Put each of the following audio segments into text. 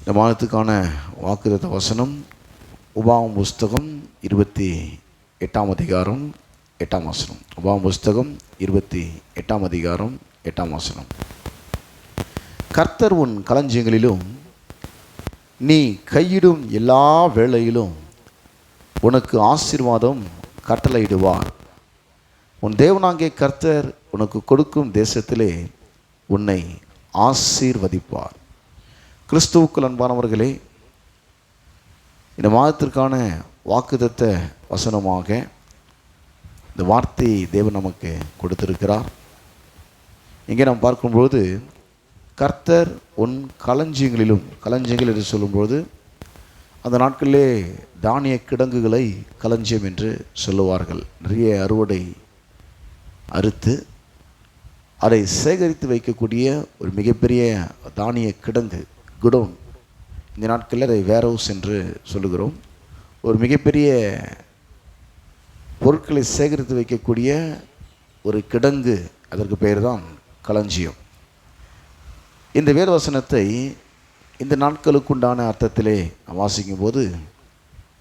இந்த மாதத்துக்கான வாக்குத்தத்த வசனம் உபாகமம் புஸ்தகம் 28ஆம் அதிகாரம் 8ஆம் வசனம். உபாகமம் புஸ்தகம் 28ஆம் அதிகாரம் 8ஆம் வசனம். கர்த்தர் உன் களஞ்சியங்களிலும் நீ கையிடும் எல்லா வேளையிலும் உனக்கு ஆசீர்வாதம் கட்டளையிடுவார். உன் தேவனாகிய கர்த்தர் உனக்கு கொடுக்கும் தேசத்திலே உன்னை ஆசீர்வதிப்பார். கிறிஸ்துவுக்குள் அன்பானவர்களே, இந்த மாதத்திற்கான வாக்குத்தத்த வசனமாக இந்த வார்த்தையை தேவன் நமக்கு கொடுத்திருக்கிறார். இங்கே நாம் பார்க்கும்போது கர்த்தர் உன் களஞ்சியங்களிலும், களஞ்சியங்கள் என்று சொல்லும்போது அந்த நாட்களிலே தானிய கிடங்குகளை களஞ்சியம் என்று சொல்லுவார்கள். நிறைய அறுவடை அறுத்து அதை சேகரித்து வைக்கக்கூடிய ஒரு மிகப்பெரிய தானிய கிடங்கு, குடோன். இந்த நாட்களில் அதை வேர் ஹவுஸ் என்று சொல்லுகிறோம். ஒரு மிகப்பெரிய பொருட்களை சேகரித்து வைக்கக்கூடிய ஒரு கிடங்கு, அதற்கு பெயர் தான் களஞ்சியம். இந்த வேதவசனத்தை இந்த நாட்களுக்குண்டான அர்த்தத்திலே வாசிக்கும் போது,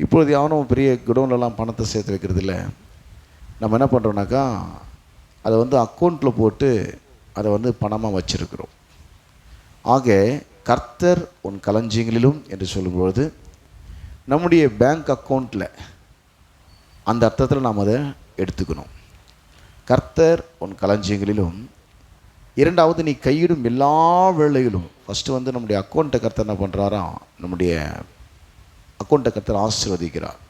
இப்பொழுது யாரும் பெரிய குடோன்லலாம் பணத்தை சேர்த்து வைக்கிறதில்ல. நம்ம என்ன பண்ணுறோன்னாக்கா, அதை அக்கௌண்ட்டில் போட்டு அதை பணமாக வச்சுருக்கிறோம். ஆக கர்த்தர் உன் களஞ்சியங்களிலும் என்று சொல்லும்பொழுது நம்முடைய பேங்க் அக்கௌண்ட்டில் அந்த அர்த்தத்தில் நாம் அதை எடுத்துக்கணும். கர்த்தர் உன் களஞ்சியங்களிலும். இரண்டாவது, நீ கையிடும் எல்லா வேளையிலும். ஃபஸ்ட்டு நம்முடைய அக்கௌண்ட்டை கர்த்தர் என்ன பண்ணுறாராம், நம்முடைய அக்கௌண்ட்டை கர்த்தர் ஆசீர்வதிக்கிறார்.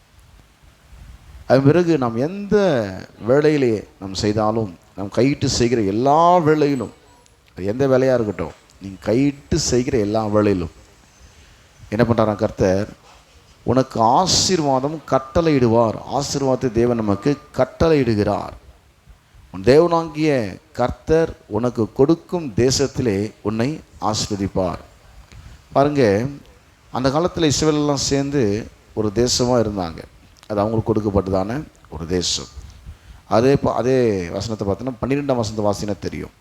அது பிறகு நாம் எந்த வேலையிலே நாம் செய்தாலும், நாம் கையிட்டு செய்கிற எல்லா வேளையிலும், அது எந்த வேலையாக இருக்கட்டும், நீங்கள் கையிட்டு செய்கிற எல்லா வேளையிலும் என்ன பண்ணுறாராம் கர்த்தர், உனக்கு ஆசீர்வாதம் கட்டளையிடுவார். ஆசீர்வாதத்தை தேவன் நமக்கு கட்டளையிடுகிறார். உன் தேவனாகிய கர்த்தர் உனக்கு கொடுக்கும் தேசத்திலே உன்னை ஆசீர்வதிப்பார். பாருங்கள், அந்த காலத்தில் இஸ்ரவேலெல்லாம் சேர்ந்து ஒரு தேசமாக இருந்தாங்க. அது அவங்களுக்கு கொடுக்கப்பட்டதான ஒரு தேசம். அதே வசனத்தை பார்த்தோன்னா 12ஆம் வசனத்தை வாசினா தெரியும்.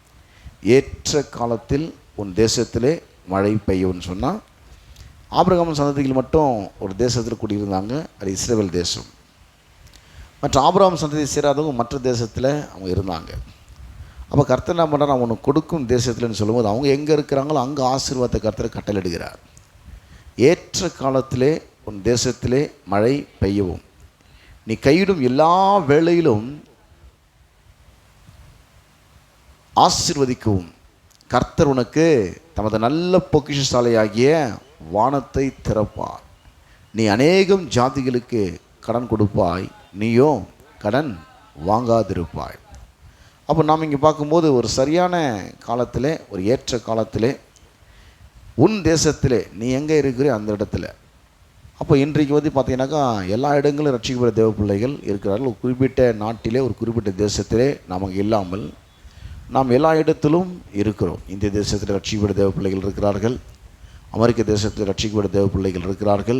ஏற்ற காலத்தில் உன் தேசத்திலே மழை பெய்யும்னு சொன்னால், ஆபிரகாம் சந்ததிகள் மட்டும் ஒரு தேசத்தில் குடியிருந்தாங்க. அது இஸ்ரவேல் தேசம். மற்ற ஆபிரகாம் சந்ததியை சேராதவங்க மற்ற தேசத்தில் அவங்க இருந்தாங்க. அப்போ கர்த்தர் என்ன பண்ணுறாரு, அவன் உனக்கு கொடுக்கும் தேசத்தில்னு சொல்லும்போது அவங்க எங்கே இருக்கிறாங்களோ அங்கே ஆசீர்வாதத்தை கர்த்தர் கட்டளையிடுகிறார். ஏற்ற காலத்திலே உன் தேசத்திலே மழை பெய்யவும், நீ கையிடும் எல்லா வேளையிலும் ஆசீர்வதிக்கவும் கர்த்தர் உனக்கு தமது நல்ல பொக்கிஷசாலையாகிய வானத்தை திறப்பார். நீ அநேகம் ஜாதிகளுக்கு கடன் கொடுப்பாய், நீயோ கடன் வாங்காதிருப்பாய். அப்போ நாம் இங்கே பார்க்கும்போது ஒரு சரியான காலத்தில், ஒரு ஏற்ற காலத்தில் உன் தேசத்திலே நீ எங்கே இருக்கிற அந்த இடத்துல. அப்போ இன்றைக்கு பார்த்தீங்கன்னாக்கா எல்லா இடங்களும் ரட்சிக்கப்பட்ட தேவ பிள்ளைகள் இருக்கிறார்கள். ஒரு குறிப்பிட்ட நாட்டிலே, ஒரு குறிப்பிட்ட தேசத்திலே நமக்கு இல்லாமல் நாம் எல்லா இடத்திலும் இருக்கிறோம். இந்திய தேசத்தில் ரட்சிக்கப்பட்ட தேவ பிள்ளைகள் இருக்கிறார்கள். அமெரிக்க தேசத்தில் ரட்சிக்கப்பட்ட தேவ பிள்ளைகள் இருக்கிறார்கள்.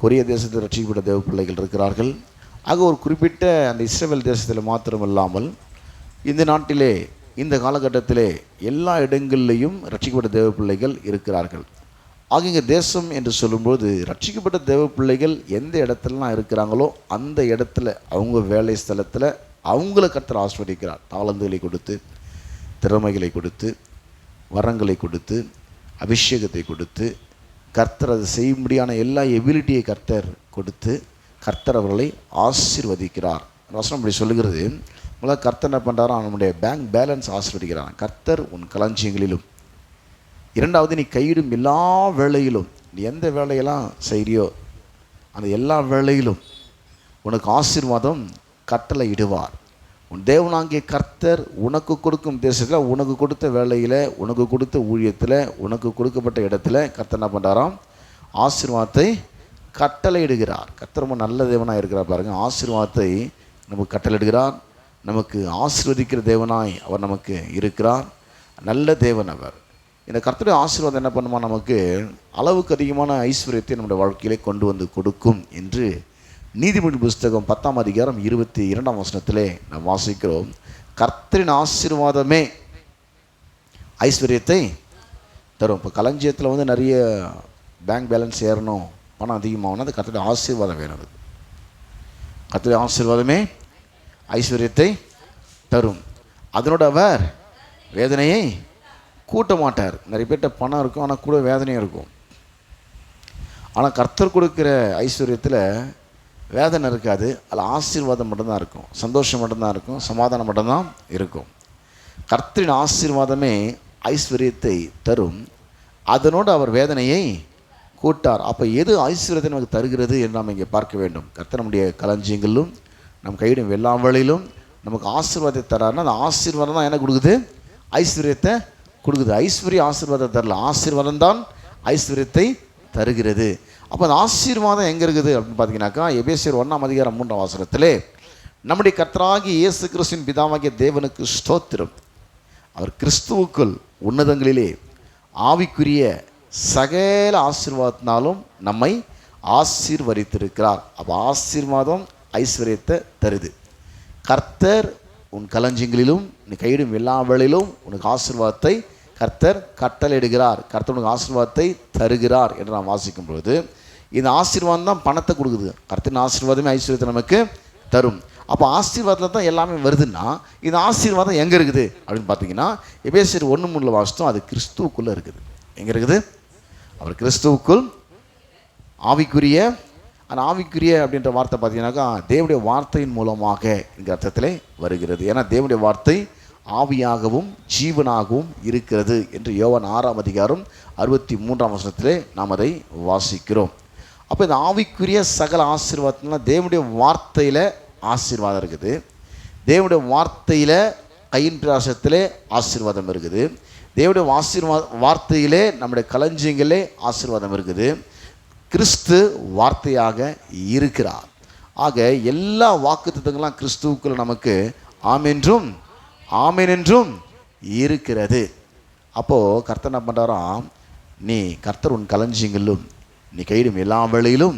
கொரிய தேசத்தில் ரட்சிக்கப்பட்ட தேவ பிள்ளைகள் இருக்கிறார்கள். ஆக ஒரு குறிப்பிட்ட அந்த இஸ்ரவேல் தேசத்தில் மாத்திரமில்லாமல் இந்த நாட்டிலே, இந்த காலகட்டத்திலே எல்லா இடங்களிலையும் ரட்சிக்கப்பட்ட தேவ பிள்ளைகள் இருக்கிறார்கள். ஆக இங்கே தேசம் என்று சொல்லும்போது ரட்சிக்கப்பட்ட தேவ பிள்ளைகள் எந்த இடத்துலலாம் இருக்கிறாங்களோ அந்த இடத்துல, அவங்க வேலை ஸ்தலத்தில் அவங்கள கர்த்தர் ஆசீர்வதிக்கிறார். தாளந்துகளை கொடுத்து, திறமைகளை கொடுத்து, வரங்களை கொடுத்து, அபிஷேகத்தை கொடுத்து, கர்த்தர் அதை செய்யும்படியான எல்லா எபிலிட்டியை கர்த்தர் கொடுத்து கர்த்தர் அவர்களை ஆசீர்வதிக்கிறார். வசனம் அப்படி சொல்லுகிறது. முதல்ல கர்த்தர் என்ன பண்ணுறாரோ, நம்முடைய பேங்க் பேலன்ஸ் ஆசீர்வதிக்கிறார். கர்த்தர் உன் களஞ்சியங்களிலும். இரண்டாவது, நீ கையிடும் எல்லா வேளையிலும், நீ எந்த வேலையெல்லாம் செய்கிறியோ அந்த எல்லா வேளையிலும் உனக்கு ஆசீர்வாதம் கட்டளையிடுவார். உன் தேவனாகிய கர்த்தர் உனக்கு கொடுக்கும் தேசத்தில், உனக்கு கொடுத்த வேலையில், உனக்கு கொடுத்த ஊழியத்தில், உனக்கு கொடுக்கப்பட்ட இடத்துல கர்த்தர் என்ன பண்ணுறாராம், ஆசீர்வாதத்தை கட்டளையிடுகிறார். கர்த்தர் ரொம்ப நல்ல தேவனாக இருக்கிறார். பாருங்கள், ஆசீர்வாதத்தை நமக்கு கட்டளையிடுகிறார். நமக்கு ஆசீர்வதிக்கிற தேவனாய் அவர் நமக்கு இருக்கிறார். நல்ல தேவன் அவர். இந்த கர்த்தருடைய ஆசீர்வாதம் என்ன பண்ணுமா, நமக்கு அளவுக்கு அதிகமான ஐஸ்வர்யத்தை நம்முடைய வாழ்க்கையிலே கொண்டு வந்து கொடுக்கும் என்று நீதிமொழி புஸ்தகம் 10ஆம் அதிகாரம் 22ஆம் வசனத்திலே நாம் வாசிக்கிறோம். கர்த்தரின் ஆசீர்வாதமே ஐஸ்வர்யத்தை தரும். இப்போ களஞ்சியத்தில் நிறைய பேங்க் பேலன்ஸ் ஏறணும், பணம் அதிகமாகணும், அது கர்த்தருடைய ஆசீர்வாதம் வேணும். அது கர்த்தருடைய ஆசீர்வாதமே ஐஸ்வர்யத்தை தரும். அதனோட அவர் வேதனையை கூட்ட மாட்டார். நிறைய பேர்கிட்ட பணம் இருக்கும், ஆனால் கூட வேதனையும் இருக்கும். ஆனால் கர்த்தர் கொடுக்குற ஐஸ்வர்யத்தில் வேதனை இருக்காது, அதில் ஆசீர்வாதம் மட்டும்தான் இருக்கும், சந்தோஷம் மட்டும்தான் இருக்கும், சமாதானம் மட்டும்தான் இருக்கும். கர்த்தரின் ஆசீர்வாதமே ஐஸ்வர்யத்தை தரும், அதனோடு அவர் வேதனையை கூட்டார். அப்போ எது ஐஸ்வர்யத்தை நமக்கு தருகிறது என்று நாம் இங்கே பார்க்க வேண்டும். கர்த்தர் நம்முடைய களஞ்சியங்களிலும் நம் கையிடும் வெள்ளாவளிலும் நமக்கு ஆசீர்வாதத்தை தராருன்னா அந்த ஆசீர்வாதம் தான் என்ன கொடுக்குது? ஐஸ்வர்யத்தை கொடுக்குது. ஐஸ்வர்ய ஆசீர்வாதத்தை தரல, ஆசீர்வாதம் தான் ஐஸ்வர்யத்தை தருகிறது. அப்போ அந்த ஆசீர்வாதம் எங்கே இருக்குது அப்படின்னு பார்த்தீங்கன்னாக்கா, எபேசியர் 1:3 நம்முடைய கர்த்தராகிய இயேசு கிறிஸ்துவின் பிதாவாகிய தேவனுக்கு ஸ்தோத்திரம், அவர் கிறிஸ்துவுக்குள் உன்னதங்களிலே ஆவிக்குரிய சகல ஆசீர்வாதத்தினாலும் நம்மை ஆசீர்வதித்திருக்கிறார். அப்போ ஆசீர்வாதம் ஐஸ்வர்யத்தை தருது. கர்த்தர் உன் களஞ்சியங்களிலும் நீ கையிடும் எல்லா வேளையிலும் உனக்கு ஆசீர்வாதத்தை கர்த்தர் கட்டளையிடுகிறார், கர்த்தர் உனக்கு ஆசீர்வாதத்தை தருகிறார் என்று நாம் வாசிக்கும் பொழுது இந்த ஆசீர்வாதம் தான் பணத்தை கொடுக்குது. கர்த்தரின் ஆசீர்வாதமே ஐஸ்வர்யத்தை நமக்கு தரும். அப்போ ஆசீர்வாதத்தில் தான் எல்லாமே வருதுன்னா இந்த ஆசீர்வாதம் எங்கே இருக்குது அப்படின்னு பார்த்தீங்கன்னா, எபேசியர் 1:3 வாசித்தோம், அது கிறிஸ்துவுக்குள்ளே இருக்குது. எங்கே இருக்குது? அவர் கிறிஸ்துவுக்குள் ஆவிக்குரிய. அந்த ஆவிக்குரிய அப்படின்ற வார்த்தை பார்த்தீங்கன்னாக்கா தேவனுடைய வார்த்தையின் மூலமாக என்கிற அர்த்தத்திலே வருகிறது. ஏன்னா தேவனுடைய வார்த்தை ஆவியாகவும் ஜீவனாகவும் இருக்கிறது என்று யோவான் 6:63 நாம் அதை வாசிக்கிறோம். அப்போ இந்த ஆவிக்குரிய சகல ஆசீர்வாதம்னா தேவனுடைய வார்த்தையில் ஆசீர்வாதம் இருக்குது, தேவனுடைய வார்த்தையில் கையின் பிரயாசத்திலே ஆசீர்வாதம் இருக்குது, தேவனுடைய வார்த்தையிலே நம்முடைய களஞ்சியங்களே ஆசீர்வாதம் இருக்குது. கிறிஸ்து வார்த்தையாக இருக்கிறார். ஆக எல்லா வாக்குத்தத்தங்கள்லாம் கிறிஸ்துவுக்குள்ள நமக்கு ஆமென்றும் ஆமென் என்றும் இருக்கிறது. அப்போது கர்த்தர் என்ன பண்ணுறாராம், நீ கர்த்தர் உன் களஞ்சியங்களிலும் நீ கையிடும் எல்லா வேளையிலும்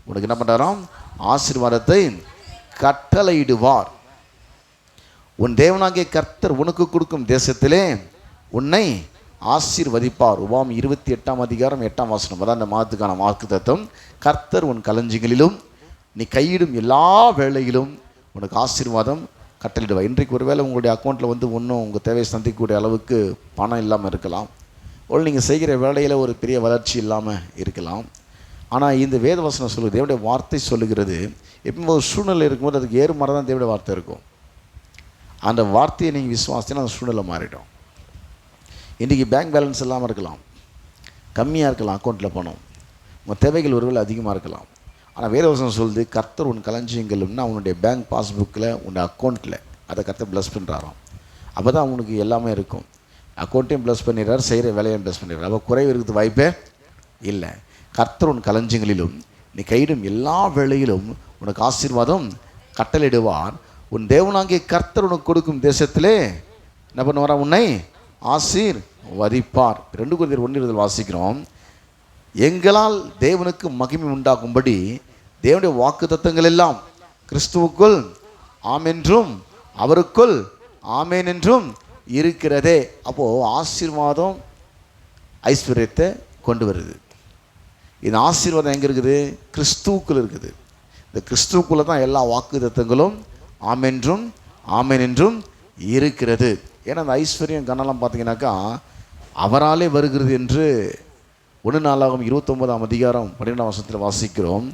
உனக்கு என்ன பண்ணுறாராம்? ஆசீர்வாதத்தை கட்டளையிடுவார். உன் தேவனாகிய கர்த்தர் உனக்கு கொடுக்கும் தேசத்திலே உன்னை ஆசீர்வதிப்பார். உபாகம் 28:8 அதான் அந்த மாதத்துக்கான வாக்கு தத்துவம். கர்த்தர் உன் களஞ்சியங்களிலும் நீ கையிடும் எல்லா வேளையிலும் உனக்கு ஆசீர்வாதம் கட்டளையிடுவார். இன்றைக்கு ஒருவேளை உங்களுடைய அக்கௌண்ட்டில் ஒன்றும் உங்கள் தேவையை சந்திக்கக்கூடிய அளவுக்கு பணம் இல்லாமல் இருக்கலாம், ஒரு நீங்கள் செய்கிற வேலையில் ஒரு பெரிய வளர்ச்சி இல்லாமல் இருக்கலாம். ஆனால் இந்த வேதவசனம் சொல்லுது, தேவனுடைய வார்த்தை சொல்லுகிறது, எப்போ ஒரு சூழ்நிலை இருக்கும்போது அதுக்கு ஏறு மாதிரி தான் தேவனுடைய வார்த்தை இருக்கும். அந்த வார்த்தையை நீங்கள் விசுவாசித்தீங்கன்னா அந்த சூழ்நிலை மாறிடும். இன்றைக்கி பேங்க் பேலன்ஸ் இல்லாமல் இருக்கலாம், கம்மியாக இருக்கலாம், அக்கௌண்ட்டில் பணம், உங்கள் தேவைகள் ஒருவேளை அதிகமாக இருக்கலாம். ஆனால் வேதவசனம் சொல்லுது, கர்த்தர் உன் களஞ்சியங்கள்னா அவனுடைய பேங்க் பாஸ்புக்கில் உன்னுடைய அக்கௌண்ட்டில் அதை கர்த்தர் ப்ளஸ் பண்ணுறாராம். அப்போ தான் அவனுக்கு எல்லாமே இருக்கும். அக்கௌண்ட்டையும் ப்ளஸ் பண்ணிடுறார், செய்கிற வேலையும் ப்ளஸ் பண்ணிடுறார். அப்போ குறைவு இருக்கிறது வாய்ப்பே இல்லை. கர்த்தர் உன் களஞ்சியங்களிலும் நீ கையிடும் எல்லா வேளையிலும் உனக்கு ஆசீர்வாதம் கட்டளையிடுவார். உன் தேவனாகிய கர்த்தர் உனக்கு கொடுக்கும் தேசத்திலே என்ன பண்ணுவாரா? உன்னை ஆசீர்வதிப்பார். 2 கொரிந்தியர் 1:20 வாசிக்கிறோம், எங்களால் தேவனுக்கு மகிமை உண்டாகும்படி தேவனுடைய வாக்கு தத்தங்கள் எல்லாம் கிறிஸ்துவுக்குள் ஆமென்றும் அவருக்குள் ஆமேன் என்றும் இருக்கிறதே. அப்போது ஆசீர்வாதம் ஐஸ்வர்யத்தை கொண்டு வருது. இந்த ஆசீர்வாதம் எங்கே இருக்குது? கிறிஸ்துவுக்குள் இருக்குது. இந்த கிறிஸ்துவுக்குள்ளே தான் எல்லா வாக்கு தத்தங்களும் ஆமென்றும் ஆமேன் என்றும் இருக்கிறது. ஏன்னா அந்த ஐஸ்வர்யம் கனலாம் பார்த்தீங்கன்னாக்கா அவராலே வருகிறது என்று 1 நாளாகமம் 29:12 வாசிக்கிறோம்.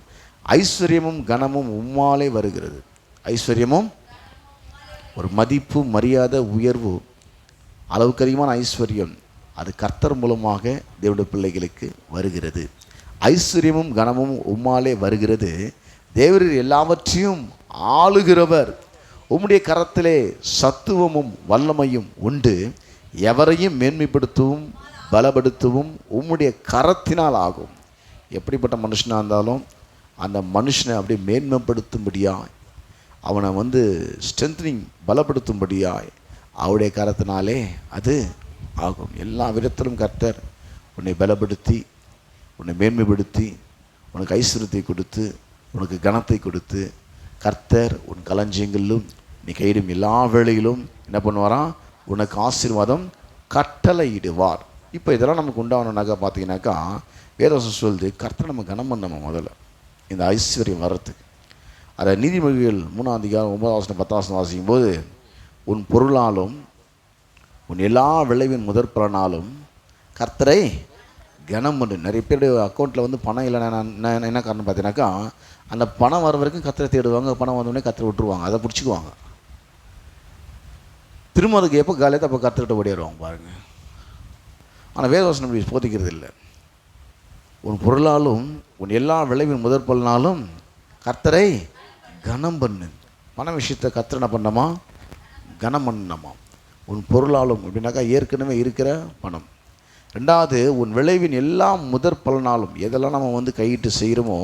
ஐஸ்வர்யமும் கனமும் உம்மாலே வருகிறது. ஐஸ்வர்யமும் ஒரு மதிப்பு, மரியாதை, உயர்வு, அளவுக்கு அதிகமான ஐஸ்வர்யம் அது கர்த்தர் மூலமாக தேவனுடைய பிள்ளைகளுக்கு வருகிறது. ஐஸ்வர்யமும் கனமும் உம்மாலே வருகிறது. தேவரீர் எல்லாவற்றையும் ஆளுகிறவர், உம்முடைய கரத்திலே சத்துவமும் வல்லமையும் உண்டு, எவரையும் மேன்மைப்படுத்தவும் பலப்படுத்தவும் உம்முடைய கரத்தினால் ஆகும். எப்படிப்பட்ட மனுஷனாக இருந்தாலும் அந்த மனுஷனை அப்படியே மேன்மைப்படுத்தும்படியாய், அவனை ஸ்ட்ரென்த்னிங் பலப்படுத்தும்படியாய் அவருடைய கரத்தினாலே அது ஆகும். எல்லா விதத்திலும் கர்த்தர் உன்னை பலப்படுத்தி, உன்னை மேன்மைப்படுத்தி, உனக்கு ஐஸ்வர்யத்தை கொடுத்து, உனக்கு கனத்தை கொடுத்து, கர்த்தர் உன் களஞ்சியங்களிலும் நீ கையிடும் எல்லா வேளையிலும் என்ன பண்ணுவாராம்? உனக்கு ஆசீர்வாதம் கட்டளையிடுவார். இப்போ இதெல்லாம் நமக்கு உண்டாகணுன்னாக்கா பார்த்தீங்கன்னாக்கா வேதவசம் சொல்லுது கர்த்தரை நம்ம கனம் பண்ணணும் முதல்ல இந்த ஐஸ்வர்யம் வர்றதுக்கு. அதை நீதிமொழிகள் 3:9 10 வாசிக்கும் போது, உன் பொருளாலும் உன் எல்லா விளைவின் முதற் பலனாலும் கர்த்தரை கனம் பண்ணு. நிறைய பேருடைய அக்கௌண்ட்டில் வந்து பணம் இல்லைன்னா என்ன காரணம் பார்த்தீங்கன்னாக்கா, அந்த பணம் வர வரைக்கும் கர்த்தரை தேடுவாங்க, பணம் வந்தோடனே கர்த்தரை விட்டுருவாங்க, அதை பிடிச்சிக்குவாங்க. திரும்ப அதுக்கு எப்போ காலையில் அப்போ கர்த்தர்கிட்ட ஓடிடுவாங்க பாருங்கள். ஆனால் வேதவசனம் இப்படி போதிக்கிறது இல்லை. உன் பொருளாலும் உன் எல்லா விளைவின் முதற் பலனாலும் கர்த்தரை கனம் பண்ணு. பண விஷயத்தை கர்த்தரை என்ன பண்ணணுமா? கனம் பண்ணணுமா. உன் பொருளாலும் அப்படின்னாக்கா ஏற்கனவே இருக்கிற பணம். ரெண்டாவது, உன் விளைவின் எல்லா முதற் பலனாலும், எதெல்லாம் நம்ம வந்து கையிட்டு செய்கிறோமோ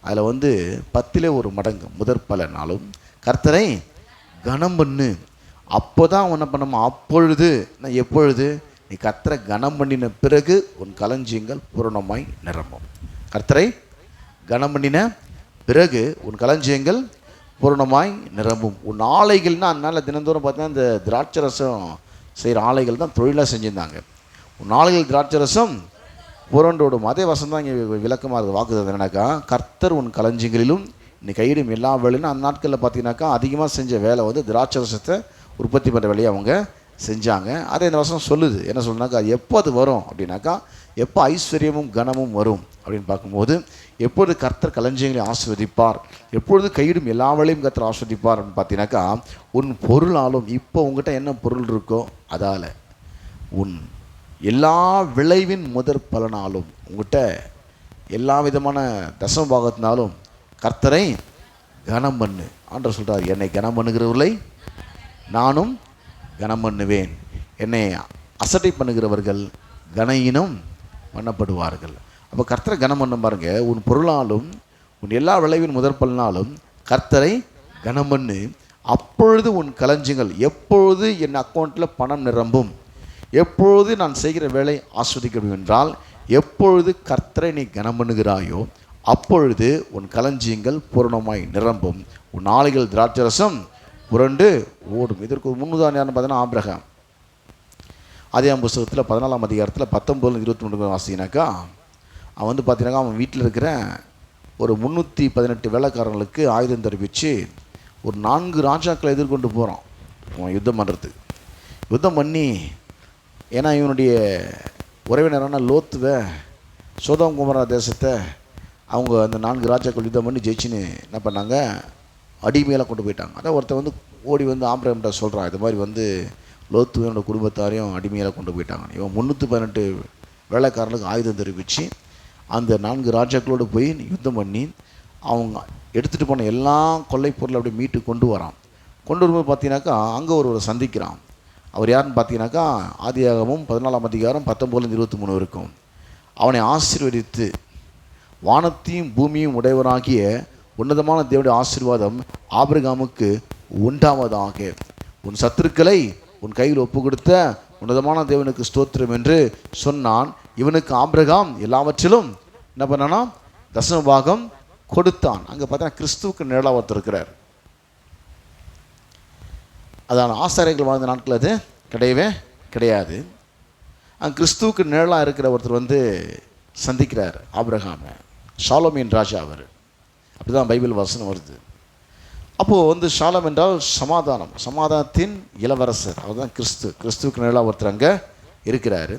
அதில் வந்து 10 ஒரு மடங்கு முதற் பலனாலும் கர்த்தரை கனம் பண்ணு. அப்போ தான் என்ன பண்ணணுமா? அப்பொழுது நான் எப்பொழுது நீ கர்த்தரை கனம் பண்ணின பிறகு உன் களஞ்சியங்கள் பூரணமாய் நிரம்பும். கர்த்தரை கனம் பண்ணின பிறகு உன் களஞ்சியங்கள் பூரணமாய் நிரம்பும். உன் ஆலைகள்னால் அதனால் தினந்தோறும் பார்த்தீங்கன்னா இந்த திராட்சை ரசம் செய்கிற ஆலைகள் தான் தொழிலாக செஞ்சுருந்தாங்க. உன் ஆலைகள் திராட்சை ரசம் புரண்டோடும். அதே வசம் தான் இங்கே விளக்கமாக இருக்குது. வாக்குறது என்னன்னாக்கா, கர்த்தர் உன் களஞ்சியங்களிலும் நீ கையிடும் எல்லா வேலையும். அந்த நாட்களில் பார்த்தீங்கன்னாக்கா அதிகமாக செஞ்ச வேலை வந்து திராட்சை ரசத்தை உற்பத்தி பண்ணுற வேலையை அவங்க செஞ்சாங்க. அதே இந்த வசனம் சொல்லுது. என்ன சொல்லுனாக்கா, எப்போ அது வரும் அப்படின்னாக்கா, எப்போ ஐஸ்வர்யமும் கனமும் வரும் அப்படின்னு பார்க்கும்போது, எப்பொழுது கர்த்தர் களஞ்சியங்களை ஆஸ்வதிப்பார், எப்பொழுது கையிடும் எல்லா வேலையும் கர்த்தர் ஆஸ்வதிப்பார் அப்படின்னு பார்த்தீங்கன்னாக்கா, உன் பொருளாலும், இப்போ உங்கள்கிட்ட என்ன பொருள் இருக்கோ அதால், உன் எல்லா விளைவின் முதற் பலனாலும், உங்கள்கிட்ட எல்லா விதமான தசம பாகத்தினாலும் கர்த்தரை கனம் பண்ணு. ஆண்டவர் சொல்கிறார், என்னை கனம் பண்ணுகிறவர்களை நானும் கனம் பண்ணுவேன், என்னை அசட்டை பண்ணுகிறவர்கள் கனையினம் பண்ணப்படுவார்கள். அப்போ கர்த்தரை கனம் பண்ண பாருங்க. உன் பொருளாலும் உன் எல்லா விளைவின் முதற் பலனாலும் கர்த்தரை கனம் பண்ணு. அப்பொழுது உன் களஞ்சியங்கள், எப்பொழுது என் அக்கௌண்ட்டில் பணம் நிரம்பும், எப்பொழுது நான் செய்கிற வேலை ஆஸ்வதிக்கணும் என்றால், எப்பொழுது கர்த்தரை நீ கனம் பண்ணுகிறாயோ அப்பொழுது உன் களஞ்சியங்கள் பூரணமாய் நிரம்பும், உன் ஆலைகள் திராட்சரசம் புரண்டு ஓடும். இதற்கு ஒரு முன்னுதாரணம் பார்த்தீங்கன்னா ஆபிரகாம். ஆதியாகமம் புஸ்தகத்தில் 14ஆம் அதிகாரத்தில் 19-23 வாசினாக்கா, அவன் வந்து பார்த்தீங்கன்னாக்கா அவன் வீட்டில் இருக்கிற ஒரு 318 வேலைக்காரங்களுக்கு ஆயுதம் தெரிவித்து ஒரு 4 ராஜாக்களை எதிர்கொண்டு போகிறான் அவன் யுத்தம் பண்ணுறதுக்கு. யுத்தம் பண்ணி, ஏன்னா இவனுடைய உறவினரான லோத்துவை, சோதோம் குமரா தேசத்தை அவங்க அந்த 4 ராஜாக்கள் யுத்தம் பண்ணி ஜெயிச்சுன்னு என்ன பண்ணாங்க, அடிமையெல்லாம் கொண்டு போயிட்டாங்க. அதான் ஒருத்தர் வந்து ஓடி வந்து ஆபிரகாம்கிட்ட சொல்கிறான், இது மாதிரி வந்து லோத்துவனோட குடும்பத்தாரையும் அடிமையெல்லாம் கொண்டு போயிட்டாங்க. இவன் 318 வேலைக்காரர்களுக்கு ஆயுதம் தெரிவித்து அந்த 4 ராஜாக்களோடு போய் யுத்தம் பண்ணி அவங்க எடுத்துகிட்டு போன எல்லா கொள்ளை பொருளை அப்படியே மீட்டு கொண்டு வரான். கொண்டு வரும்போது பார்த்தீங்கன்னாக்கா அங்கே ஒருவரை சந்திக்கிறான். அவர் யாருன்னு பார்த்தீங்கன்னாக்கா, ஆதியாகமம் 14ஆம் அதிகாரம் 19-23 இருக்கும். அவனை ஆசீர்வதித்து, வானத்தையும் பூமியும் உடையவராகிய உன்னதமான தேவனுடைய ஆசீர்வாதம் ஆபிரகாமுக்கு உண்டாவதாக, உன் சத்துருக்களை உன் கையில் ஒப்பு கொடுத்த உன்னதமான தேவனுக்கு ஸ்தோத்திரம் என்று சொன்னான். இவனுக்கு ஆபிரகாம் எல்லாவற்றிலும் என்ன பண்ணானா, தசம பாகம் கொடுத்தான். அங்கே பார்த்தா கிறிஸ்துவுக்கு நிழலாக ஒருத்தர் இருக்கிறார். அதான் ஆசாரியர்கள் வாழ்ந்த நாட்கள் அது கிடையவே கிடையாது. அங்கே கிறிஸ்துவுக்கு நிழலாக இருக்கிற ஒருத்தர் வந்து சந்திக்கிறார் ஆபிரகாமை, சாலோமின் ராஜா அவர். அப்படி தான் பைபிள் வசனம் வருது. அப்போது வந்து ஷாலம் என்றால் சமாதானம், சமாதானத்தின் இளவரசர். அவர் தான் கிறிஸ்துவுக்கு நிழலாக ஒருத்தர் அங்கே இருக்கிறாரு.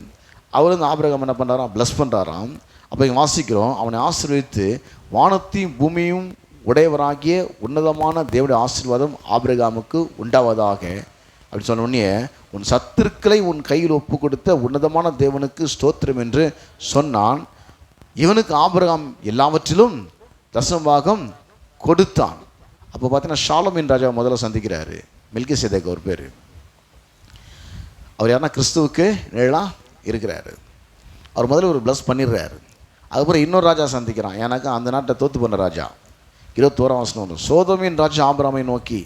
அவர் வந்து ஆபிரகாம் என்ன பண்ணுறாராம், ப்ளஸ் பண்ணுறாராம். அப்போ இங்கே வாசிக்கிறோம், அவனை ஆசீர்வதித்து வானத்தையும் பூமியும் உடையவராகிய உன்னதமான தேவனுடைய ஆசீர்வாதம் ஆபிரகாமுக்கு உண்டாவதாக அப்படி சொன்ன உடனே, உன் சத்துருக்களை உன் கையில் ஒப்பு கொடுத்த உன்னதமான தேவனுக்கு ஸ்தோத்திரம் என்று சொன்னான். இவனுக்கு ஆபிரகாம் எல்லாவற்றிலும் தசமபாகம் கொடுத்தான். அப்போ பார்த்தீங்கன்னா ஷாலோமின் ராஜா முதல்ல சந்திக்கிறாரு, மெல்கிசேதேக் ஒரு பேர். அவர் யாருன்னா கிறிஸ்துவுக்கு நிழலாக இருக்கிறாரு. அவர் முதல்ல ஒரு ப்ளஸ் பண்ணிடுறாரு. அதுக்கப்புறம் இன்னொரு ராஜா சந்திக்கிறான். ஏன்னாக்கா அந்த நாட்டை தோற்று பண்ண ராஜா. 21ஆம் வசனம் வரும், சோதோமின் ராஜா ஆபிரகாமை நோக்கி,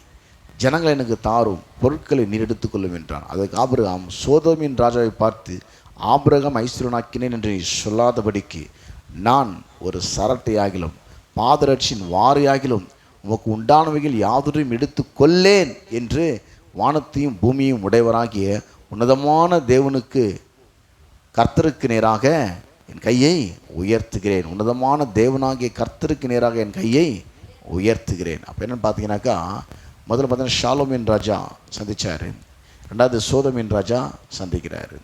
ஜனங்களை எனக்கு தாரும், பொருட்களை நீர் எடுத்துக்கொள்ளும் என்றான். அதுக்கு ஆபிரகாம் சோதோமின் ராஜாவை பார்த்து, ஆபிரகாம் ஐஸ்வர்யனாக்கினேன் என்று சொல்லாதபடிக்கு நான் ஒரு சரட்டையாகிலும் பாதரட்சியின் வாரியாகிலும் உமக்கு உண்டானவைகள் யாதொன்றையும் எடுத்து கொள்ளேன் என்று வானத்தையும் பூமியும் உடையவராகிய உன்னதமான தேவனுக்கு கர்த்தருக்கு நேராக என் கையை உயர்த்துகிறேன். உன்னதமான தேவனாகிய கர்த்தருக்கு நேராக என் கையை உயர்த்துகிறேன். அப்போ என்னென்னு பார்த்தீங்கன்னாக்கா, முதல்ல பார்த்தீங்கன்னா ஷாலோமின் ராஜா சந்தித்தார், ரெண்டாவது சோதமின் ராஜா சந்திக்கிறாரு.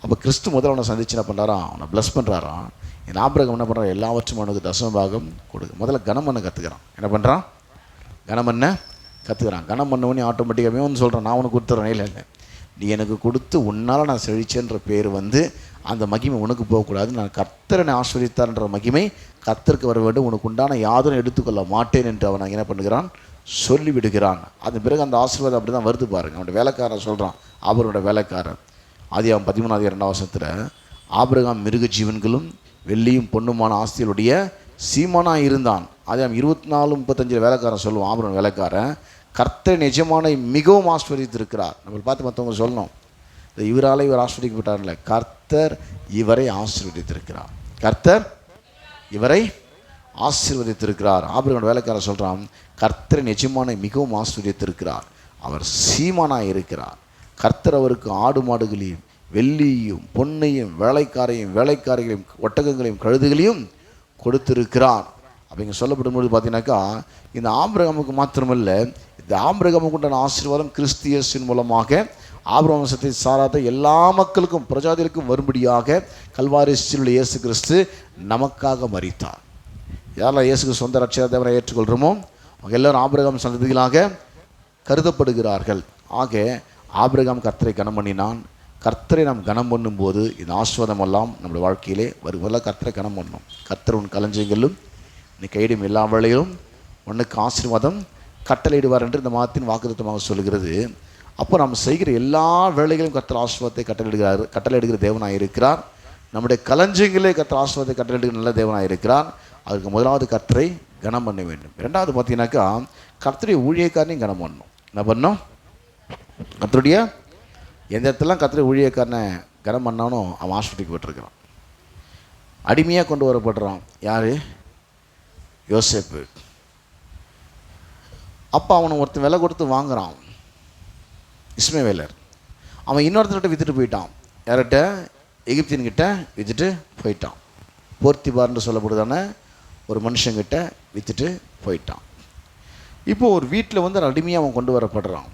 அப்போ கிறிஸ்து முதல்ல அவனை சந்திச்சு என்ன பண்ணுறாராம், அவனை ப்ளஸ் பண்ணுறாராம். என் ஆபிரகாம் என்ன பண்ணுறான், எல்லாவற்றும் அவனுக்கு தசமபாகம் கொடுக்கு. முதல்ல கனம் பண்ண கற்றுக்கிறான். என்ன பண்ணுறான், கனம் பண்ண கற்றுக்கிறான். கனம் பண்ணவனே ஆட்டோமேட்டிக்காகவே ஒன்று சொல்கிறான், நான் உனக்கு கொடுத்துட்றேன். இல்லை இல்லை, நீ எனக்கு கொடுத்து உன்னால் நான் செழிச்சேன்ற பேர் வந்து அந்த மகிமை உனக்கு போகக்கூடாது. நான் கர்த்தரனை ஆஸ்வதித்தார்ன்ற மகிமை கர்த்தருக்கு வர வேண்டும், உனக்கு உண்டான யாரும் எடுத்துக்கொள்ள மாட்டேன் என்று அவன் என்ன பண்ணுகிறான், சொல்லிவிடுகிறான். அதன் பிறகு அந்த ஆசீர்வாதம் அப்படி தான் வருது பாருங்க. அவனுடைய வேலைக்காரன் சொல்கிறான், அவரோட வேலைக்காரன் ஆதியாகமம் 13:2 ஆபிரகாம் மிருக ஜீவன்களும் வெள்ளியும் பொண்ணுமான ஆஸ்திகளுடைய சீமானாக இருந்தான். ஆதியாகமம் 24:35 வேலைக்காரன் சொல்லுவான், ஆபிரகாம் வேலைக்காரன், கர்த்தர் நிஜமானை மிகவும் ஆஸ்வதித்திருக்கிறார். நம்மளை பார்த்து மற்றவங்க சொல்லணும், இவரால் இவர் ஆஸ்வதிக்கப்பட்டார்ல, கர்த்தர் இவரை ஆசீர்வதித்திருக்கிறார், கர்த்தர் இவரை ஆசீர்வதித்திருக்கிறார். ஆபிரகாம் வேலைக்காரன் சொல்கிறான், கர்த்தர் நிஜமானை மிகவும் ஆசீர்வதித்திருக்கிறார், அவர் சீமானாக இருக்கிறார். கர்த்தர் அவருக்கு ஆடு மாடுகளையும் வெள்ளியும் பொன்னையும் வேலைக்காரிகளையும் ஒட்டகங்களையும் கழுதுகளையும் கொடுத்திருக்கிறார். அப்போ இங்கே சொல்லப்படும்போது பார்த்தீங்கன்னாக்கா, இந்த ஆபிரகாமுக்கு மாத்திரமல்ல, இந்த ஆபிரகாமுக்கு உண்டான ஆசீர்வாதம் கிறிஸ்தியஸின் மூலமாக ஆபிரகாம் வம்சத்தை சாராத எல்லா மக்களுக்கும் பிரஜாதிகளுக்கும் வரும்படியாக கல்வாரியில் உள்ள இயேசு கிறிஸ்து நமக்காக மரித்தார். யாரெல்லாம் இயேசுக்கு சொந்த ரட்சகர் தேவனை ஏற்றுக்கொள்கிறோமோ அவங்க எல்லோரும் ஆபிரகாம் சந்ததிகளாக கருதப்படுகிறார்கள். ஆக ஆபிரகாம் கர்த்தரை கனம் பண்ணினான். கர்த்தரை நாம் கனம் பண்ணும்போது இந்த ஆசீர்வாதம் எல்லாம் நம்முடைய வாழ்க்கையிலே வருவதில் கர்த்தரை கனம் பண்ணணும். கர்த்தர் உன் களஞ்சியங்களிலும் நீ கையிடும் எல்லா வேளையிலும் உனக்கு ஆசீர்வாதம் கட்டளையிடுவார் என்று இந்த மாதத்தின் வாக்குத்தத்தமாக சொல்கிறது. அப்போ நாம் செய்கிற எல்லா வேலைகளையும் கர்த்தர் ஆசீர்வாதத்தை கட்டளையிடுகிற தேவனாக இருக்கிறார். நம்முடைய களஞ்சியங்களே கர்த்தர் ஆசீர்வாதத்தை கட்டளையிடுகிற நல்ல தேவனாக இருக்கிறார். அதுக்கு முதலாவது கர்த்தரை கனம் பண்ண வேண்டும். ரெண்டாவது பார்த்தீங்கன்னாக்கா, கர்த்தருடைய ஊழியக்காரனையும் கனம் பண்ணணும். என்ன பண்ணணும், கர்த்தருடைய எந்த இடத்துலாம் கர்த்தருடைய ஊழியக்காரனை கனம் பண்ணாலும் அவன் ஆஸ்வதிக்கப்பட்டிருக்கிறான். அடிமையாக கொண்டு வரப்படுறான். யார், யோசேப்பு. அப்போ அவனை ஒருத்தன் விலை கொடுத்து வாங்குறான், இஸ்மவேலர். அவன் இன்னொருத்தர்கிட்ட விற்றுட்டு போயிட்டான். யார்கிட்ட, எகிப்தின்கிட்ட விற்றுட்டு போயிட்டான். போர்த்திபார்னு சொல்லப்படுதான ஒரு மனுஷங்கிட்ட விற்றுட்டு போயிட்டான். இப்போது ஒரு வீட்டில் வந்து அடிமையாக அவன் கொண்டு வரப்படுறான்.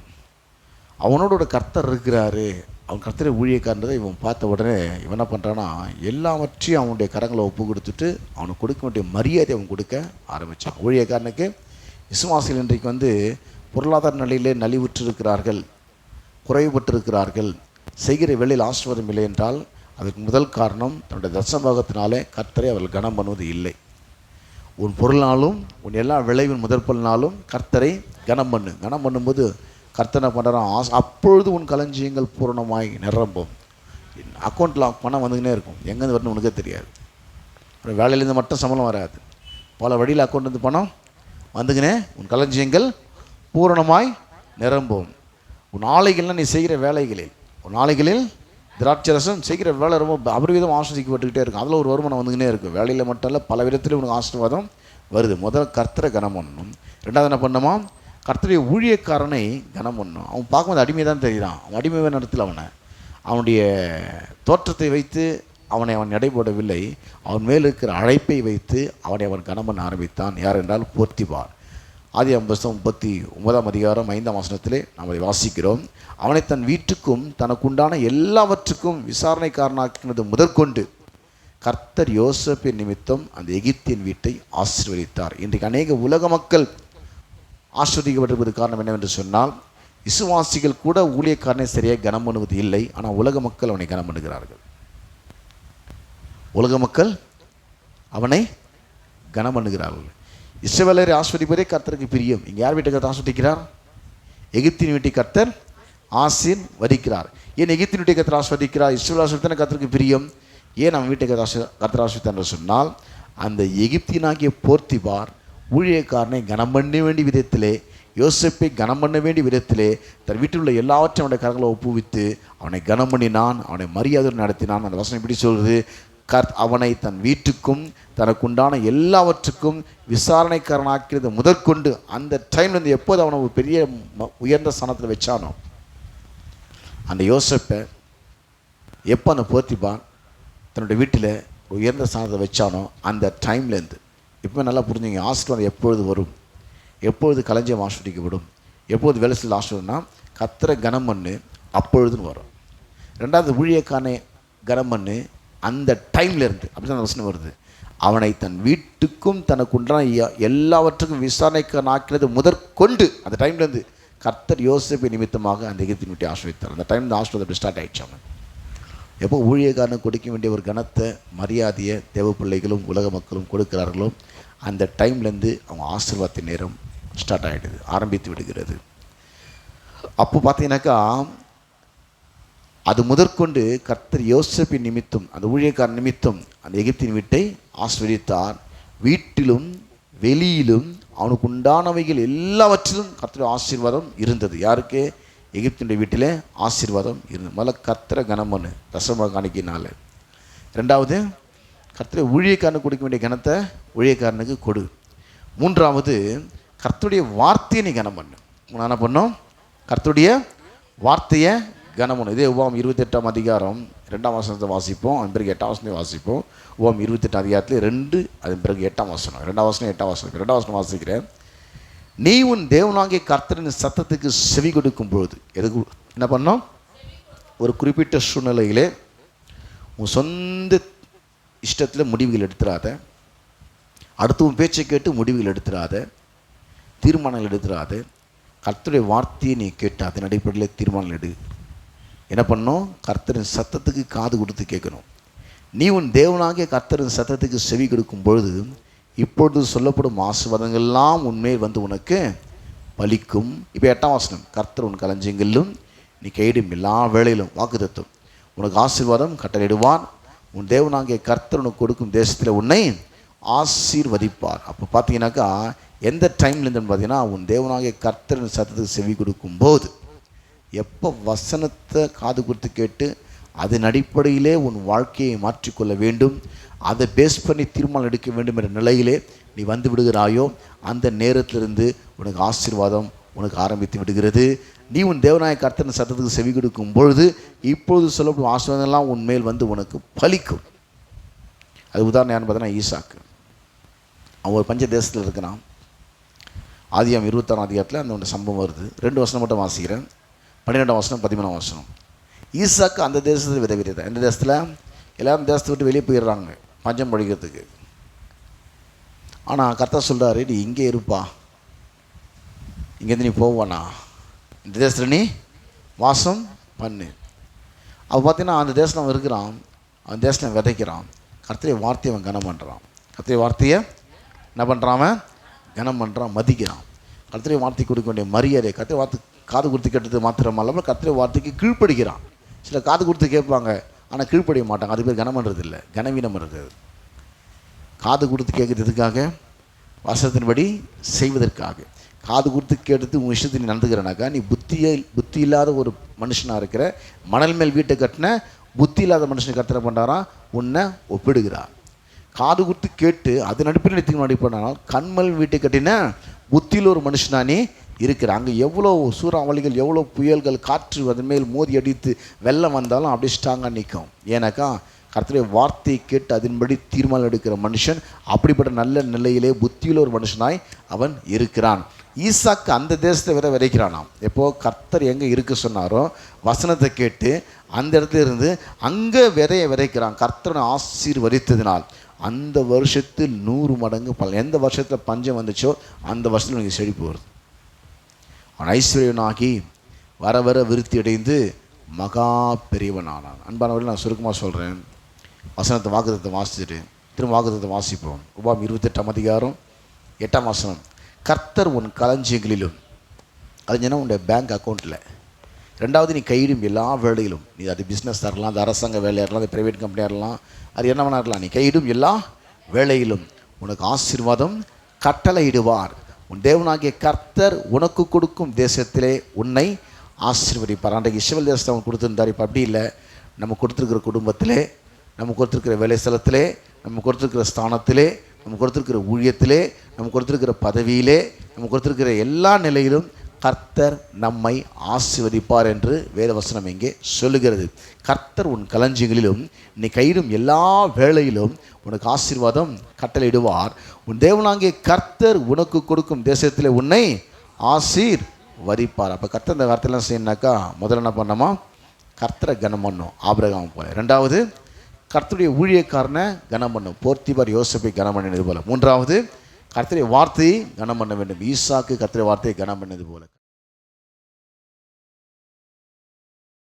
அவனோட கர்த்தர் இருக்கிறாரு, அவன் கர்த்தரை ஊழியக்காரன்றதை இவன் பார்த்த உடனே இவன் என்ன பண்ணுறான்னா, எல்லாவற்றையும் அவனுடைய கரங்களை ஒப்பு கொடுத்துட்டு அவனுக்கு கொடுக்க வேண்டிய மரியாதை அவன் கொடுக்க ஆரம்பித்தான். ஊழியக்காரனுக்கு விசுவாசிகள் இன்றைக்கு வந்து பொருளாதார நிலையிலே நலிவுற்றிருக்கிறார்கள், குறைவுபட்டிருக்கிறார்கள், செய்கிற வேளையில் ஆசீர்வாதம் இல்லை என்றால் அதுக்கு முதல் காரணம் தன்னுடைய தசமபாகத்தினாலே கர்த்தரை அவர்கள் கனம் பண்ணுவது இல்லை. உன் பொருளாலும் உன் எல்லா விளைவின் முதற்பொருளினாலும் கர்த்தரை கனம் பண்ணு. கனம் பண்ணும்போது கர்த்தனை பண்ணுறான், அப்பொழுது உன் களஞ்சியங்கள் பூரணமாய் நிரம்பும். அக்கௌண்ட்டில் பணம் வந்துக்கினே இருக்கும், எங்கேருந்து வரணும் உனக்கே தெரியாது. வேலையிலேருந்து மட்டும் சம்பளம் வராது, பல வழியில் அக்கௌண்ட்லேருந்து பணம் வந்துக்கினே உன் களஞ்சியங்கள் பூரணமாய் நிரம்பும். உன் ஆலைகள்னால் நீ செய்கிற வேலைகளில், உன் ஆலைகளில் திராட்சரசம் செய்கிற வேலை ரொம்ப அபரிவிதம் ஆஸ்வதிக்கப்பட்டுக்கிட்டே இருக்கும். அதில் ஒரு வருமானம் வந்துக்கினே இருக்கும். வேலையில் மட்டும் இல்லை, பல விதத்தில் உனக்கு ஆசீர்வாதம் வருது. முதல்ல கர்த்தரை கனம் பண்ணணும். ரெண்டாவது என்ன பண்ணுமா, கர்த்தருடைய ஊழியக்காரனை கனம் பண்ணணும். அவன் பார்க்கும்போது அடிமை தான் தெரிகிறான். அவன் அடிமை நடத்தில் அவனுடைய தோற்றத்தை வைத்து அவனை அவன் எடைபோடவில்லை. அவன் மேல் இருக்கிற அழைப்பை வைத்து அவனை அவன் கனம் பண்ண ஆரம்பித்தான். யார் என்றால் போர்த்திபார். ஆதியாகமம் 39 5 நாம் அதை வாசிக்கிறோம். அவனை தன் வீட்டுக்கும் தனக்குண்டான எல்லாவற்றுக்கும் விசாரணைக்காரனாக்கினது முதற்கொண்டு கர்த்தர் யோசேப்பின் நிமித்தம் அந்த எகிப்தின் வீட்டை ஆசீர்வதித்தார். இன்றைக்கு அநேக உலக மக்கள் ஆஸ்வதிக்கப்பட்டிருப்பது காரணம் என்னவென்று சொன்னால், விசுவாசிகள் கூட ஊழியக்காரனை சரியாக கனம் பண்ணுவது இல்லை. ஆனால் உலக மக்கள் அவனை கனம் பண்ணுகிறார்கள். உலக மக்கள் அவனை கனம் பண்ணுகிறார்கள். இஸ்ரவேலரை ஆஸ்வதிப்பதே கர்த்தருக்கு பிரியம். இங்கே யார் வீட்டை கர்த்தர் ஆஸ்வதிக்கிறார்? எகிப்தின் வீட்டை கர்த்தர் ஆசீர்வதிக்கிறார். ஏன் எகிப்தின் வீட்டை கர்த்தர் ஆஸ்வதிக்கிறார்? இஸ்ரவேல் ஆஸ்வதித்தானே கர்த்தருக்கு பிரியம். ஏன் நம்ம வீட்டை கர்த்தர் ஆஸ்வதித்தார் என்று சொன்னால், அந்த எகிப்தினாகிய போர்த்திபார் ஊழியக்காரனை கனம் பண்ண வேண்டிய விதத்திலே, யோசேப்பை கனம் பண்ண வேண்டிய விதத்திலே தன் வீட்டில் உள்ள எல்லாவற்றையும் அவனுடைய கரங்களை ஒப்புவித்து அவனை கனம் பண்ணினான், அவனை மரியாதை நடத்தினான். அந்த வசனம் இப்படி சொல்கிறது, அவனை தன் வீட்டுக்கும் தனக்குண்டான எல்லாவற்றுக்கும் விசாரணைக்காரனாக்கிறது முதற்கொண்டு. அந்த டைம்லேருந்து எப்போது அவனை ஒரு பெரிய உயர்ந்த ஸ்தானத்தில் வச்சானோ, அந்த யோசேப்பை எப்போ அந்த போர்த்திபான் தன்னுடைய வீட்டில் உயர்ந்த ஸ்தானத்தை வச்சானோ அந்த டைம்லேருந்து இப்போ நல்லா புரிஞ்சுங்க, ஆசீர்வாதம் எப்பொழுது வரும், எப்பொழுது களஞ்சியம் ஆஸ்வதிக்கப்படும், எப்பொழுது வேலை செய்ய ஆஸ்வதினா கர்த்தரை கனம் பண்ணு அப்பொழுதுன்னு வரும். ரெண்டாவது ஊழியக்காரனை கனம் பண்ணு அந்த டைம்லேருந்து, அப்படி தான் அந்த வசனம் வருது. அவனை தன் வீட்டுக்கும் தனக்கு உண்டான எல்லாவற்றுக்கும் விசாரணைக்கு ஆக்கினது முதற்கொண்டு அந்த டைம்லேருந்து கர்த்தர் யோசேப்பு நிமித்தமாக அந்த எகிப்தின் விட்டு ஆஸ்வதித்தார். அந்த டைம் இந்த ஆஸ்வதம் அப்படி ஸ்டார்ட் ஆகிடுச்சு. அவன் எப்போ ஊழியக்காரனுக்கு கொடுக்க வேண்டிய ஒரு கனத்தை மரியாதையை தேவ பிள்ளைகளும் உலக மக்களும் கொடுக்கிறார்களோ அந்த டைம்லேருந்து அவங்க ஆசீர்வாதத்தின் நேரம் ஸ்டார்ட் ஆகிடுது, ஆரம்பித்து விடுகிறது. அப்போ பார்த்தீங்கன்னாக்கா அது முதற்கொண்டு கர்த்தர் யோசேப்பின் நிமித்தம் அந்த ஊழியக்காரன் நிமித்தம் அந்த எகிப்தின் வீட்டை ஆசீர்வதித்தார். வீட்டிலும் வெளியிலும் அவனுக்கு உண்டானவைகள் எல்லாவற்றிலும் கர்த்தருடைய ஆசீர்வாதம் இருந்தது. யாருக்கு? எகிப்தினுடைய வீட்டிலே ஆசீர்வாதம் இருந்தது. முதல்ல கர்த்தரை கனம் பண்ணு தசம காணிக்கையினால. ரெண்டாவது கர்த்தரை ஊழியக்காரனுக்கு கொடுக்க வேண்டிய கனத்தை ஊழியக்காரனுக்கு கொடு. மூன்றாவது கர்த்தருடைய வார்த்தையை நீ கனம் பண்ணு. என்ன பண்ணோம்? கர்த்தருடைய வார்த்தையை கனம் பண்ணு. இதே உபாகம் 28ஆம் அதிகாரம் 2ஆம் வசனத்தை வாசிப்போம், அதன் பிறகு 8ஆம் வசனத்தை வாசிப்போம். உபாகம் 28 அதிகாரத்தில் 2 அதன் பிறகு 8ஆம் வசனம். 2ஆம் வசனம் 8ஆம் வசனம். 2ஆம் வசனம் வாசிக்கிறேன். நீ உன் தேவனாகிய கர்த்தரின் சத்தத்துக்கு செவி கொடுக்கும் பொழுது எதுக்கு என்ன பண்ணோம்? ஒரு குறிப்பிட்ட சூழ்நிலையிலே உன் சொந்த இஷ்டத்தில் முடிவுகள் எடுத்துடாத, அடுத்த உன் பேச்சை கேட்டு முடிவுகள் எடுத்துடாத, தீர்மானங்கள் எடுத்துடாத. கர்த்தருடைய வார்த்தையை நீ கேட்டு அதன் அடிப்படையில் தீர்மானங்கள் எடு. என்ன பண்ணோம்? கர்த்தரின் சத்தத்துக்கு காது கொடுத்து கேட்கணும். நீ உன் தேவனாகிய கர்த்தரின் சத்தத்துக்கு செவி கொடுக்கும் பொழுது இப்பொழுது சொல்லப்படும் ஆசீர்வாதங்கள்லாம் உண்மையில் வந்து உனக்கு பலிக்கும். இப்போ 8ஆம் வசனம், கர்த்தர் உன் களஞ்சியங்களிலும் நீ கையிடும் எல்லா வேளையிலும் வாக்குத்தத்தம் உனக்கு ஆசீர்வாதம் கட்டளையிடுவார். உன் தேவனாகிய கர்த்தர் உனக்கு கொடுக்கும் தேசத்தில் உன்னை ஆசீர்வதிப்பார். அப்போ பார்த்தீங்கன்னாக்கா எந்த டைம்லேருந்துன்னு பார்த்தீங்கன்னா உன் தேவனாகிய கர்த்தரின் சத்தத்துக்கு செவி கொடுக்கும்போது, எப்போ வசனத்தை காது கொடுத்து கேட்டு அதன் அடிப்படையிலே உன் வாழ்க்கையை மாற்றிக்கொள்ள வேண்டும், அதை பேஸ் பண்ணி தீர்மானம் எடுக்க வேண்டும் என்ற நிலையிலே நீ வந்து விடுகிறாயோ அந்த நேரத்திலிருந்து உனக்கு ஆசீர்வாதம் உனக்கு ஆரம்பித்து விடுகிறது. நீ உன் தேவனாய கர்த்தரின் சத்தத்துக்கு செவி கொடுக்கும் பொழுது இப்பொழுது சொல்லப்படும் ஆசீர்வாதங்கள்லாம் உன்மேல் வந்து உனக்கு பலிக்கும். அது உதாரணம் யாருன்னு பார்த்தீங்கன்னா ஈசாக்கு. அவன் ஒரு பஞ்ச தேசத்தில் இருக்கிறான். ஆதியாகமம் 26ஆம் அதிகாரத்தில் அந்த ஒன்று சம்பவம் வருது. 2 வசனம் மட்டும் வாசிக்கிறேன். 12ஆம் வசனம் 13ஆம் வசனம். ஈசாக்கு அந்த தேசத்தில் விதவிதான். எந்த தேசத்தில்? எல்லாரும் தேசத்தை விட்டு வெளியே போயிடுறாங்க பஞ்சம் பழிக்கிறதுக்கு. ஆனால் கர்த்தர் சொல்கிறாரு, நீ இங்கே இருப்பா, இங்கேருந்து நீ போவானா, இந்த தேசத்தில் நீ வாசம் பண்ணு. அவன் பார்த்தீங்கன்னா அந்த தேசத்தில் அவன் இருக்கிறான், அந்த தேசத்தில் விதைக்கிறான். கர்த்தருடைய வார்த்தையை அவன் கனம் பண்ணுறான். கர்த்தருடைய வார்த்தையை என்ன பண்ணுறான்? அவன் கனம் பண்ணுறான், மதிக்கிறான். கர்த்தருடைய வார்த்தை கொடுக்க வேண்டிய மரியாதை, கர்த்தருடைய வார்த்தை காது கொடுத்து கேட்டது மாத்திரம் இல்லாமல் கர்த்தருடைய வார்த்தைக்கு கீழ்ப்படுகிறான். சில காது கொடுத்து கேட்பாங்க ஆனால் கீழ்ப்படிய மாட்டாங்க. அது பேர் கனம் பண்ணுறது இல்லை, கனவீனம் பண்ணுறது. காது கொடுத்து கேட்குறது எதுக்காக? வசனத்தின்படி செய்வதற்காக. காது கொடுத்து கேட்டது உன் இஷ்டத்தை நீ நடந்துக்கிறனாக்கா நீ புத்தி இல்லாத ஒரு மனுஷனாக இருக்கிற. மணல் மேல் வீட்டை கட்டின புத்தி இல்லாத மனுஷனை கர்த்தரை பண்ணுறாரா, உன்னை ஒப்பிடுகிறார். காது கொடுத்து கேட்டு அதன் அடிப்படையில் தீர்மானம் பண்ணால் கண்மல் வீட்டை கட்டின புத்தியில் ஒரு மனுஷனா நீ இருக்கிற. அங்கே எவ்வளோ சூறாவளிகள், எவ்வளோ புயல்கள், காற்று அதன் மேல் மோதி அடித்து வெள்ளம் வந்தாலும் அப்படியே ஸ்ட்ராங்காக நிற்கும். ஏன்னாக்கா கர்த்தருடைய வார்த்தையை கேட்டு அதன்படி தீர்மானம் எடுக்கிற மனுஷன் அப்படிப்பட்ட நல்ல நிலையிலே புத்தியில் ஒரு மனுஷனாய் அவன் இருக்கிறான். ஈசாக்கு அந்த தேசத்தை விதைக்கிறானாம். எப்போது கர்த்தர் எங்கே இருக்க சொன்னாரோ வசனத்தை கேட்டு அந்த இடத்துல இருந்து அங்கே விதைக்கிறான். கர்த்தரை ஆசீர்வதித்ததினால் அந்த வருஷத்தில் 100 மடங்கு பலன். எந்த வருஷத்தில் பஞ்சம் வந்துச்சோ அந்த வருஷத்தில் நீங்கள் செழிப்பு வருது. அவன் ஐஸ்வர்யனாகி வர வர விருத்தி அடைந்து மகா பெரியவனானான். அன்பானவர்கள், நான் சுருக்கமாக சொல்கிறேன். வசனத்தை வாக்குத்தத்தை வாசிச்சுட்டு திரும்ப வாக்குத்தத்தை வாசிப்போம். உபாகம் 28ஆம் அதிகாரம் 8ஆம் வசனம். கர்த்தர் உன் களஞ்சியங்களிலும், களஞ்சியம்னா உன்னுடைய பேங்க் அக்கௌண்ட்டில். ரெண்டாவது, நீ கையிடும் எல்லா வேலையிலும், நீ அது பிஸ்னஸ் தரலாம், அது அரசாங்க வேலையாக இருக்கலாம், அது ப்ரைவேட் கம்பெனியாக இருக்கலாம், அது என்ன வேணா இருக்கலாம், நீ கையிடும் எல்லா வேலையிலும் உனக்கு ஆசீர்வாதம் கட்டளையிடுவார். உன் தேவனாகிய கர்த்தர் உனக்கு கொடுக்கும் தேசத்திலே உன்னை ஆசீர்வதிப்பார். அன்றைக்கு இஸ்ரவேல் தேசத்தை அவன் கொடுத்துருந்தார். இப்போ அப்படி இல்லை. நம்ம கொடுத்துருக்கிற குடும்பத்திலே, நம்ம கொடுத்துருக்கிற வேலை ஸ்தலத்திலே, நம்ம கொடுத்துருக்கிற ஸ்தானத்திலே, நம்ம கொடுத்துருக்கிற ஊழியத்திலே, நம்ம கொடுத்துருக்கிற பதவியிலே, நம்ம கொடுத்துருக்கிற எல்லா நிலையிலும் கர்த்தர் நம்மை ஆசீர்வதிப்பார் என்று வேதவசனம் இங்கே சொல்லுகிறது. கர்த்தர் உன் களஞ்சியங்களிலும் நீ கையிடும் எல்லா வேளையிலும் உனக்கு ஆசீர்வாதம் கட்டளையிடுவார். உன் தேவனாகிய கர்த்தர் உனக்கு கொடுக்கும் தேசத்தில் உன்னை ஆசீர்வதிப்பார். அப்போ கர்த்தர் இந்த வார்த்தையெல்லாம் செய்யணுனாக்கா முதல்ல என்ன பண்ணோமா? கர்த்தரை கனம் பண்ணும், ஆபிரகாம் போல. ரெண்டாவது, கர்த்தருடைய ஊழியக்காரனை கனம் பண்ணும், போர்த்திபார் யோசேப்பை கனம் பண்ணினது போல. மூன்றாவது, கர்த்தருடைய வார்த்தையை கனம் பண்ண வேண்டும், ஈசாக்கு கர்த்தருடைய வார்த்தையை கனம் பண்ணது போல.